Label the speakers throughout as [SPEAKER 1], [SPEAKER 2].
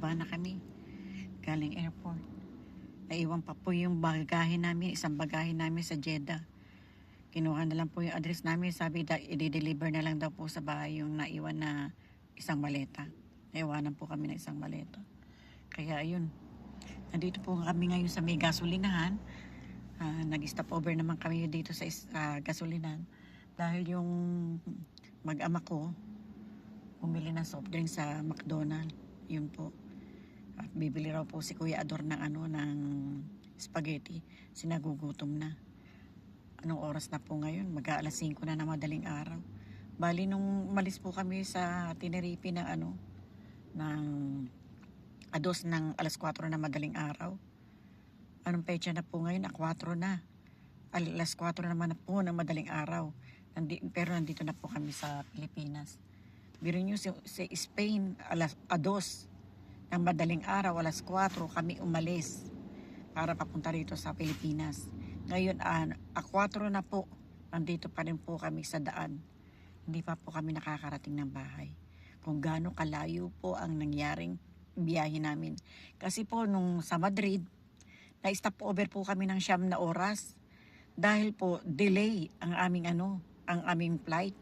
[SPEAKER 1] bababa na kami galing airport. Naiwan pa po yung bagahe namin, isang bagahe namin sa Jeddah. Kinuha na lang po yung address namin. Sabi i-deliver na lang daw po sa bahay yung naiwan na isang maleta. Naiwanan po kami ng isang maleta. Kaya ayun, nandito po kami ngayon sa may gasolinahan. Nag-stop over naman kami dito sa gasolinahan. Dahil yung mag-ama ko, bumili ng soft drink sa McDonald's. Yun po. At bibili raw po si Kuya Ador ng spaghetti. Sinagugutom na. Anong oras na po ngayon? Mag-aalas 5 na madaling araw. Bali nung umalis po kami sa Tenerife ng ados ng alas 4 na madaling araw. Anong petsa na po ngayon? 4 na. Alas 4 naman na po ng madaling araw. Pero nandito na po kami sa Pilipinas. Biro nyo sa Spain, ados ng madaling araw, alas 4 kami umalis para papunta rito sa Pilipinas. Ngayon, 4 na po, nandito pa rin po kami sa daan. Hindi pa po kami nakakarating ng bahay. Kung gaano kalayo po ang nangyaring biyahe namin. Kasi po, nung sa Madrid, na-stop over po kami ng 9 na oras. Dahil po, delay ang aming flight.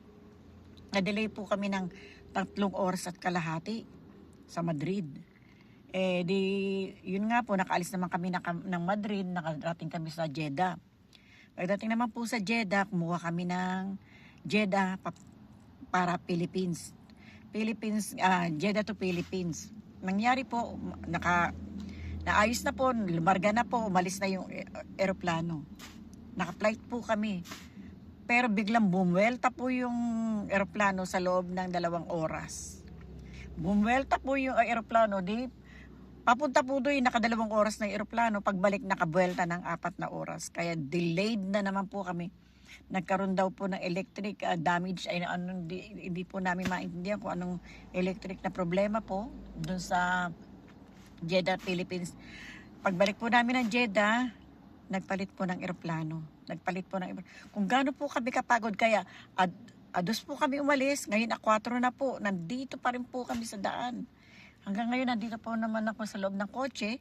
[SPEAKER 1] Na-delay po kami ng 3 oras at kalahati sa Madrid. Yun nga po, nakaalis naman kami ng Madrid, nakarating kami sa Jeddah. Pagdating naman po sa Jeddah, kumuha kami ng Jeddah para Philippines. Jeddah to Philippines. Nangyari po, naayos na po, lumarga na po, umalis na yung eroplano. Naka-flight po kami. Pero biglang bumwelta po yung eroplano sa loob ng 2 oras. Bumwelta po yung eroplano, papunta po doon, naka 2 oras na eroplano, pagbalik nakabuelta ng 4 na oras. Kaya delayed na naman po kami. Nagkaroon daw po ng electric damage, hindi po namin maintindihan kung anong electric na problema po doon sa Jeddah, Philippines. Pagbalik po namin ng Jeddah, nagpalit po ng eroplano. Kung gaano po kami kapagod, kaya ados po kami umalis, ngayon 4 na po, nandito pa rin po kami sa daan. Hanggang ngayon, nandito po naman ako sa loob ng kotse,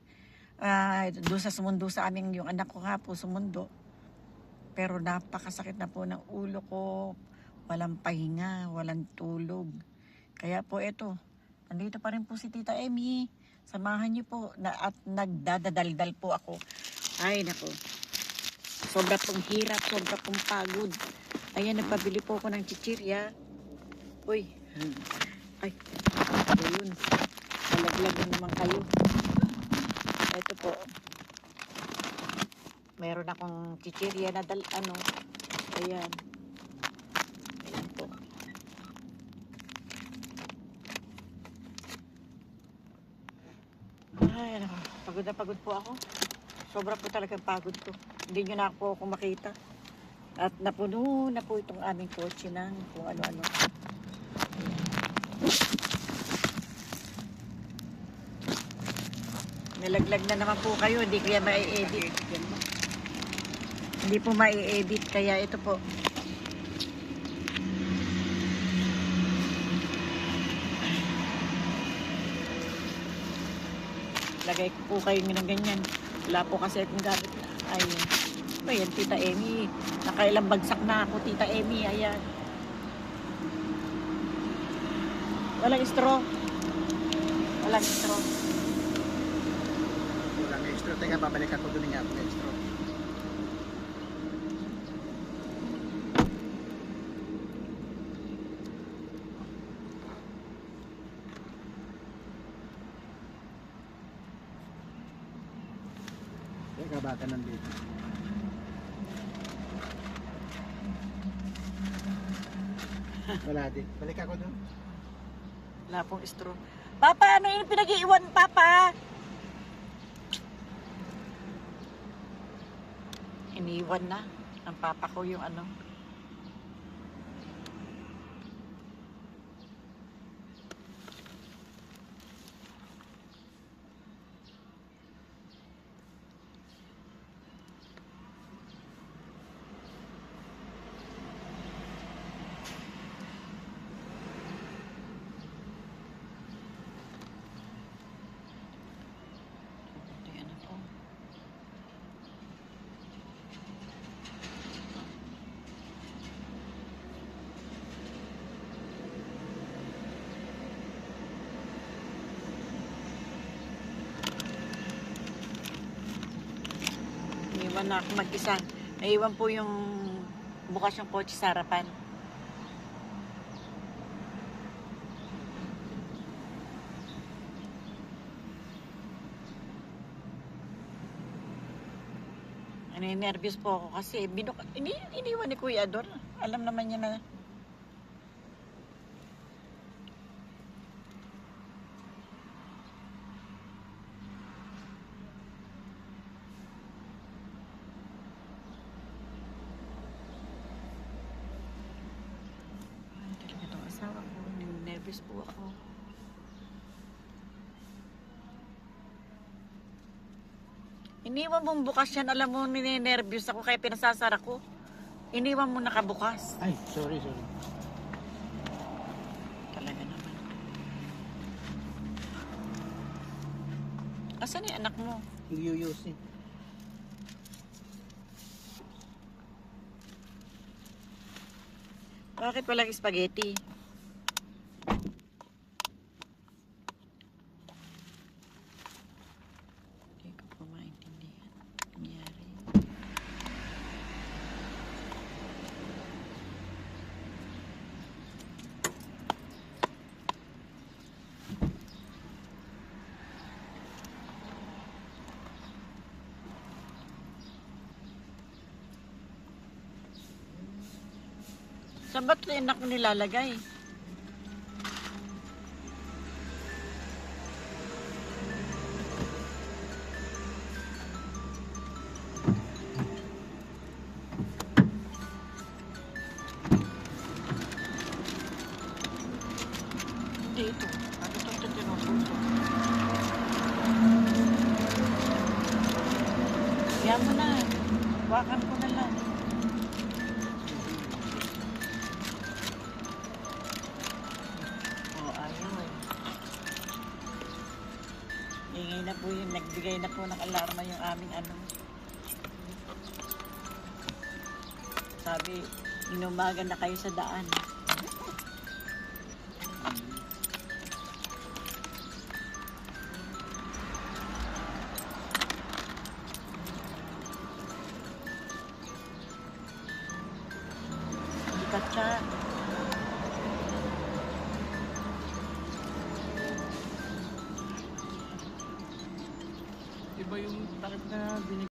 [SPEAKER 1] doon sa sumundo sa amin, yung anak ko nga po sumundo. Pero napakasakit na po ng ulo ko, walang pahinga, walang tulog. Kaya po eto, nandito pa rin po si Tita Emmy. Samahan niyo po at nagdadadaldal po ako. Ay nako, sobra pong hirap, sobra pong pagod. Ayan, nagpabili po ako ng chichirya. Uy, ay, ayun, malaglag na naman kayo. Ito po, meron akong chichirya na ayan. Ayan po. Ay, nako, pagod na pagod po ako. Sobra po talagang pagod ko. Hindi nyo na ako makita. At napuno na po itong aming kotse ng kung ano-ano. Nalaglag na naman po kayo. Hindi kaya mai-edit. Hindi po mai-edit. Kaya ito po. Lagay ko po kayo ng ganyan. Wala po kasi akong gamit na. Ayan, Tita Emmy. Nakailang bagsak na ako, Tita Emmy. Ayan. Walang straw. Walang straw.
[SPEAKER 2] Walang straw. Teka, babalik ako doon nga. May straw. Teka, baka nandito. Wala din. Balik ako doon.
[SPEAKER 1] Wala pong straw. Papa, ano yung pinag-iwan, Papa? Iniwan na ng papa ko yung Naiwan na ako mag-isa. Naiwan po yung bukas yung kotse sa harapan. Nervous po ako kasi iniwan ni Kuya Ador. Alam naman niya na talaga itong asawa ko. Nervous po ako. Iniwan mong bukas yan. Alam mo, ninenervyos ako kaya pinasasara ko. Iniwan mo nakabukas.
[SPEAKER 2] Ay, sorry.
[SPEAKER 1] Talaga naman. Asan yung anak mo?
[SPEAKER 2] Yuyus eh.
[SPEAKER 1] Bakit walang spaghetti? Hindi ko po maintindihan. Nangyari. Saan ba't yung anak mo nilalagay? Hindi ito. Ano ito tinututo? Yan mo na. Wakan ko na lang. Ingay na po yun, nagbigay na po ng alarma yung aming ano. Sabi, inumaga na kayo sa daan. Ikat siya.
[SPEAKER 2] Iba yung takip na binigay.